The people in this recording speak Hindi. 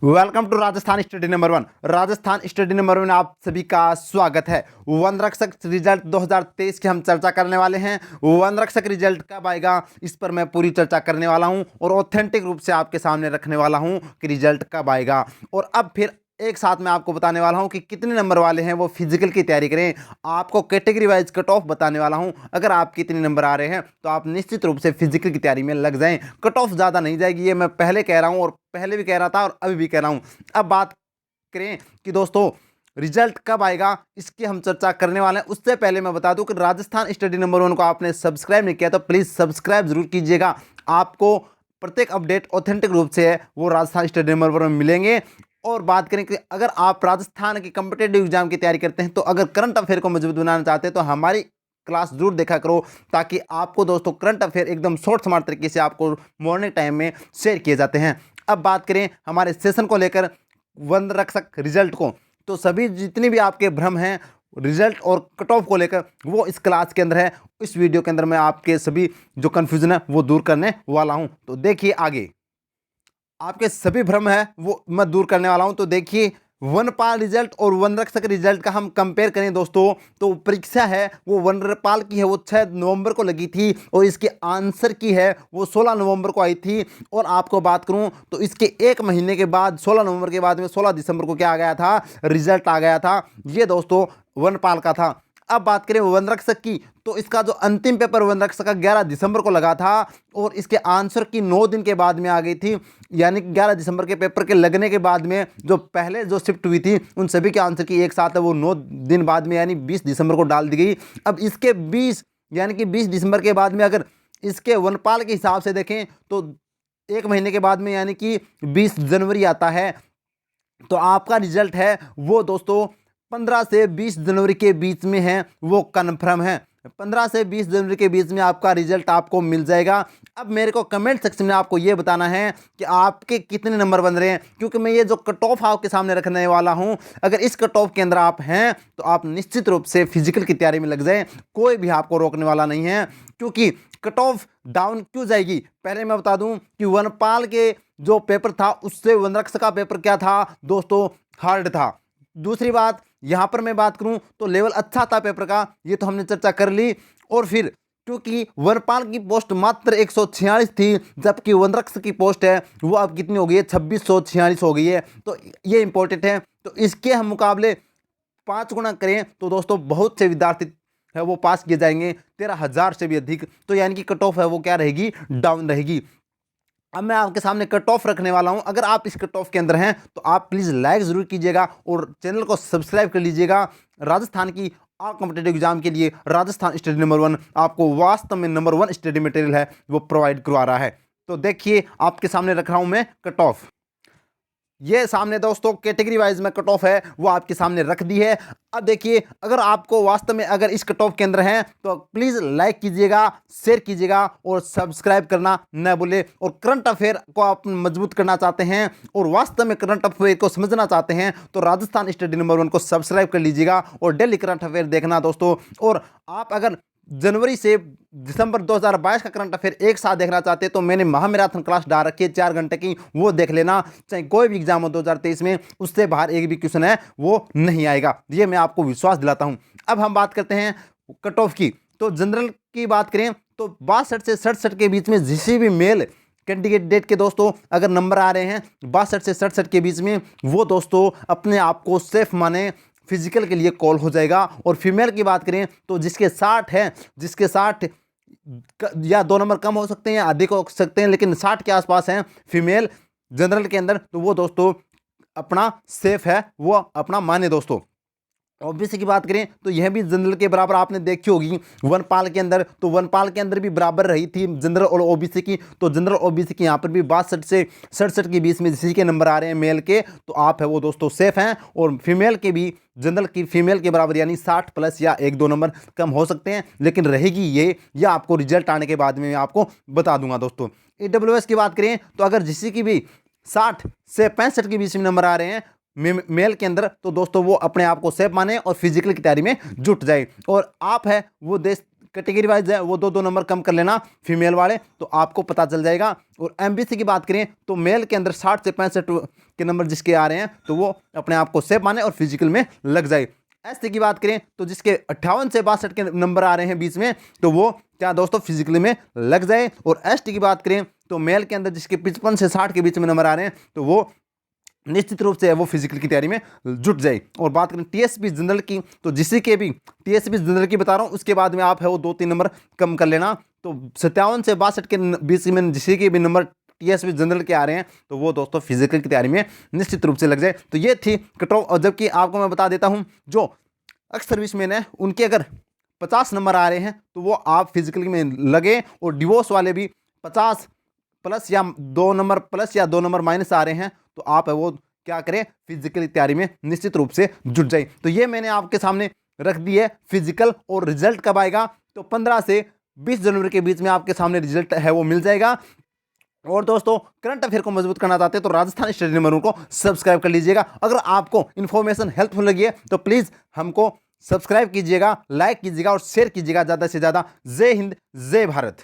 Welcome to Rajasthan study number one. Rajasthan study number one आप सभी का स्वागत है। वन रक्षक रिजल्ट 2023 की हम चर्चा करने वाले हैं। वन रक्षक रिजल्ट कब आएगा इस पर मैं पूरी चर्चा करने वाला हूं और ऑथेंटिक रूप से आपके सामने रखने वाला हूं कि रिजल्ट कब आएगा। और अब फिर एक साथ मैं आपको बताने वाला हूं कि कितने नंबर वाले हैं वो फिजिकल की तैयारी करें। आपको कैटेगरी वाइज कट ऑफ बताने वाला हूं। अगर आप कितने नंबर आ रहे हैं तो आप निश्चित रूप से फिजिकल की तैयारी में लग जाएं। कट ऑफ ज़्यादा नहीं जाएगी, ये मैं पहले कह रहा हूं और पहले भी कह रहा था और अभी भी कह रहा हूं। अब बात करें कि दोस्तों रिजल्ट कब आएगा इसकी हम चर्चा करने वाले हैं। उससे पहले मैं बता दूं कि राजस्थान स्टडी नंबर वन को आपने सब्सक्राइब नहीं किया तो प्लीज़ सब्सक्राइब जरूर कीजिएगा। आपको प्रत्येक अपडेट ऑथेंटिक रूप से है वो राजस्थान स्टडी नंबर वन में मिलेंगे। और बात करें कि अगर आप राजस्थान के कम्पिटेटिव एग्जाम की तैयारी करते हैं तो अगर करंट अफेयर को मजबूत बनाना चाहते हैं तो हमारी क्लास जरूर देखा करो, ताकि आपको दोस्तों करंट अफेयर एकदम शॉर्ट स्मार्ट तरीके से आपको मॉर्निंग टाइम में शेयर किए जाते हैं। अब बात करें हमारे सेशन को लेकर वन रक्षक रिजल्ट को, तो सभी जितने भी आपके भ्रम हैं रिजल्ट और कट ऑफ को लेकर वो इस क्लास के अंदर है। इस वीडियो के अंदर मैं आपके सभी जो कन्फ्यूजन है वो दूर करने वाला हूं। तो देखिए आगे आपके सभी भ्रम है वो मैं दूर करने वाला हूं। तो देखिए वनपाल रिजल्ट और वन रक्षक रिजल्ट का हम कंपेयर करें दोस्तों तो परीक्षा है वो वनपाल की है वो 6 नवंबर को लगी थी और इसके आंसर की है वो 16 नवंबर को आई थी। और आपको बात करूं तो इसके एक महीने के बाद 16 नवंबर के बाद में 16 दिसंबर को क्या आ गया था, रिजल्ट आ गया था। ये दोस्तों वनपाल का था। अब बात करें वन रक्षक की तो इसका जो अंतिम पेपर वन रक्षक का 11 दिसंबर को लगा था और इसके आंसर की 9 दिन के बाद में आ गई थी। यानी 11 दिसंबर के पेपर के लगने के बाद में जो पहले जो शिफ्ट हुई थी उन सभी के आंसर की एक साथ है वो 9 दिन बाद में यानी 20 दिसंबर को डाल दी गई। अब इसके 20 यानी कि 20 दिसंबर के बाद में अगर इसके वनपाल के हिसाब से देखें तो एक महीने के बाद में यानी कि 20 जनवरी आता है। तो आपका रिजल्ट है वो दोस्तों 15 से 20 जनवरी के बीच में है वो कन्फर्म है। 15 से 20 जनवरी के बीच में आपका रिजल्ट आपको मिल जाएगा। अब मेरे को कमेंट सेक्शन में आपको ये बताना है कि आपके कितने नंबर बन रहे हैं, क्योंकि मैं ये जो कट ऑफ आपके सामने रखने वाला हूं अगर इस कट ऑफ के अंदर आप हैं तो आप निश्चित रूप से फिजिकल की तैयारी में लग जाएं। कोई भी आपको रोकने वाला नहीं है। क्योंकि कट ऑफ डाउन क्यों जाएगी पहले मैं बता दूं कि वनपाल के जो पेपर था उससे वनरक्षक का पेपर क्या था दोस्तों, हार्ड था। दूसरी बात यहां पर मैं बात करूं तो लेवल अच्छा था पेपर का, ये तो हमने चर्चा कर ली। और फिर क्योंकि वनपाल की पोस्ट मात्र 146 थी जबकि वनरक्षक की पोस्ट है वो अब कितनी हो गई है 2646 हो गई है। तो ये इंपॉर्टेंट है। तो इसके हम मुकाबले 5 गुना करें तो दोस्तों बहुत से विद्यार्थी है वो पास किए जाएंगे 13,000 से भी अधिक। तो यानी कि कट ऑफ है वो क्या रहेगी, डाउन रहेगी। अब मैं आपके सामने कट ऑफ रखने वाला हूं। अगर आप इस कट ऑफ के अंदर हैं तो आप प्लीज़ लाइक ज़रूर कीजिएगा और चैनल को सब्सक्राइब कर लीजिएगा। राजस्थान की ऑल कॉम्पिटेटिव एग्जाम के लिए राजस्थान स्टडी नंबर वन आपको वास्तव में नंबर वन स्टडी मटेरियल है वो प्रोवाइड करवा रहा है। तो देखिए आपके सामने रख रहा हूं मैं कट ऑफ। ये सामने दोस्तों कैटेगरी वाइज में कट ऑफ है वो आपके सामने रख दी है। अब देखिए अगर आपको वास्तव में अगर इस कट ऑफ के अंदर हैं तो प्लीज़ लाइक कीजिएगा, शेयर कीजिएगा और सब्सक्राइब करना न भूले। और करंट अफेयर को आप मजबूत करना चाहते हैं और वास्तव में करंट अफेयर को समझना चाहते हैं तो राजस्थान स्टडी नंबर वन को सब्सक्राइब कर लीजिएगा और डेली करंट अफेयर देखना दोस्तों। और आप अगर जनवरी से दिसंबर 2022 का करंट अफेयर एक साथ देखना चाहते हैं तो मैंने महामैराथन क्लास डाल रखी है 4 घंटे की, वो देख लेना। चाहे कोई भी एग्जाम हो 2023 में उससे बाहर एक भी क्वेश्चन है वो नहीं आएगा, ये मैं आपको विश्वास दिलाता हूं। अब हम बात करते हैं कट ऑफ की। तो जनरल की बात करें तो 62 से 67 के बीच में किसी भी मेल कैंडिडेट के दोस्तों अगर नंबर आ रहे हैं 62 से 67 के बीच में वो दोस्तों अपने आप को सेफ माने, फिजिकल के लिए कॉल हो जाएगा। और फीमेल की बात करें तो जिसके 60 हैं, जिसके 60 या 2 नंबर कम हो सकते हैं या अधिक हो सकते हैं लेकिन 60 के आसपास हैं फीमेल जनरल के अंदर, तो वो दोस्तों अपना सेफ है वो अपना माने दोस्तों। ओबीसी की बात करें तो यह भी जनरल के बराबर आपने देखी होगी वनपाल के अंदर, तो वनपाल के अंदर भी बराबर रही थी जनरल और ओबीसी की। तो जनरल ओबीसी की यहाँ पर भी 62 से 67 के बीच में जिसी के नंबर आ रहे हैं मेल के तो आप है वो दोस्तों सेफ हैं। और फीमेल के भी जनरल की फीमेल के बराबर यानी 60 प्लस या 1-2 नंबर कम हो सकते हैं लेकिन रहेगी ये, या आपको रिजल्ट आने के बाद में मैं आपको बता दूंगा दोस्तों। ईडब्ल्यूएस की बात करें तो अगर जिसी की भी 60 से 65 के बीच में नंबर आ रहे हैं मेल के अंदर तो दोस्तों वो अपने आप को सेफ माने और फिजिकल की तैयारी में जुट जाए। और आप है वो देश कैटेगरी वाइज है वो 2-2 नंबर कम कर लेना फीमेल वाले, तो आपको पता चल जाएगा। और एमबीसी की बात करें तो मेल के अंदर 60 से 65 के नंबर जिसके आ रहे हैं तो वो अपने आप को सेफ माने और फिजिकल में लग जाए। एसटी की बात करें तो जिसके 58 से 62 के नंबर आ रहे हैं बीच में तो वो क्या दोस्तों फिजिकली में लग जाए। और एसटी की बात करें तो मेल के अंदर जिसके 55 से 60 के बीच में नंबर आ रहे हैं तो वो निश्चित रूप से वो फिजिकल की तैयारी में जुट जाए। और बात करें टीएसपी जनरल की तो जिससे के भी टीएसपी जनरल की बता रहा हूँ उसके बाद में आप है वो 2-3 नंबर कम कर लेना। तो 57 से 62 के बीच में जिससे के भी नंबर टीएसपी जनरल के आ रहे हैं तो वो दोस्तों फिजिकल की तैयारी में निश्चित रूप से लग जाए। तो ये थी कट ऑफ। और जबकि आपको मैं बता देता हूँ जो एक्स सर्विसमैन है उनके अगर 50 नंबर आ रहे हैं तो वो आप फिजिकल में लगे। और डिवोर्स वाले भी 50 प्लस या 2 नंबर प्लस या 2 नंबर माइनस आ रहे हैं तो आप है वो क्या करें फिजिकल तैयारी में निश्चित रूप से जुट जाए। तो ये मैंने आपके सामने रख दी है फिजिकल। और रिजल्ट कब आएगा तो 15 से 20 जनवरी के बीच में आपके सामने रिजल्ट है वो मिल जाएगा। और दोस्तों करंट अफेयर को मजबूत करना चाहते हैं तो राजस्थान स्टडी नंबर को सब्सक्राइब कर लीजिएगा। अगर आपको इन्फॉर्मेशन हेल्पफुल लगी है तो प्लीज़ हमको सब्सक्राइब कीजिएगा, लाइक कीजिएगा और शेयर कीजिएगा ज़्यादा से ज़्यादा। जय हिंद, जय भारत।